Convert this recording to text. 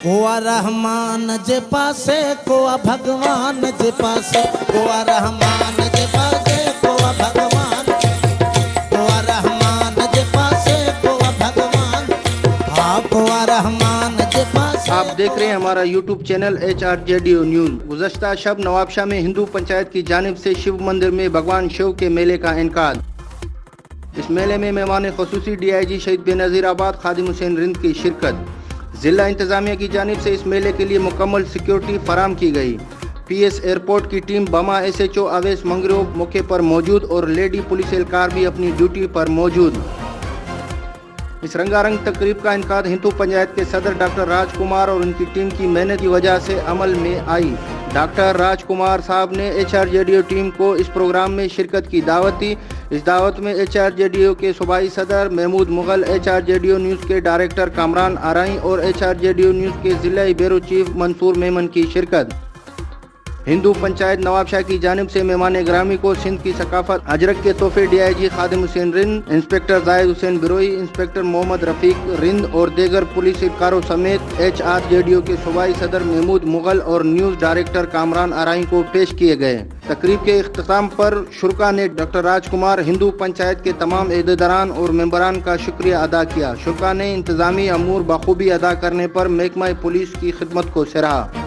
कोआ रहमान जे पासे कोआ भगवान जे पासे कोआ रहमान जे पासे कोआ भगवान कोआ रहमान जे पासे कोआ भगवान हाँ कोआ रहमान जे पासे। आप देख रहे हैं हमारा YouTube चैनल HRJDO न्यूज। गुज़श्ता शब नवाबशाह में हिंदू पंचायत की जानिब से शिव मंदिर में भगवान शिव के मेले का इनकाद। इस मेले में मेहमान ख़ुसूसी DIG शहीद बेनज़ीराबाद खादिम हुसैन रिंद की शिरकत। जिला इंतजामिया की जानिब से इस मेले के लिए मुकम्मल सिक्योरिटी फराम की गई। PS एयरपोर्ट की टीम बमा SHO अवैस मंगरो मौके पर मौजूद और लेडी पुलिस एहलकार भी अपनी ड्यूटी पर मौजूद। इस रंगारंग तकरीब का इनकाद हिंदू पंचायत के सदर डॉक्टर राजकुमार और उनकी टीम की मेहनत की वजह से अमल में आई। डॉक्टर राजकुमार साहब ने HRJDO टीम को इस प्रोग्राम में शिरकत की दावत दी। इस दावत में HRJDO के सूबाई सदर महमूद मुगल, HRJDO न्यूज़ के डायरेक्टर कामरान आराई और HRJDO न्यूज़ के जिला ब्यूरो चीफ मंसूर मेमन की शिरकत। हिंदू पंचायत नवाबशाह की जानिब से मेहमान ग्रामी को सिंध की सकाफत अजरक के तोहफे DIG खादिम हुसैन रिंद, इंस्पेक्टर जाहिद हुसैन बिरोई, इंस्पेक्टर मोहम्मद रफीक रिंद और दीगर पुलिस एहलकारों समेत HRJDO के सूबाई सदर महमूद मुगल और न्यूज़ डायरेक्टर कामरान आराई को पेश किए गए। तकरीब के इख्तिताम पर शुरका ने डॉक्टर राजकुमार, हिंदू पंचायत के तमाम अहदेदारान और मेंबरान का शुक्रिया अदा किया। शुरका ने इंतजामी अमूर बखूबी अदा करने पर महकमा पुलिस की खिदमत को सराहा।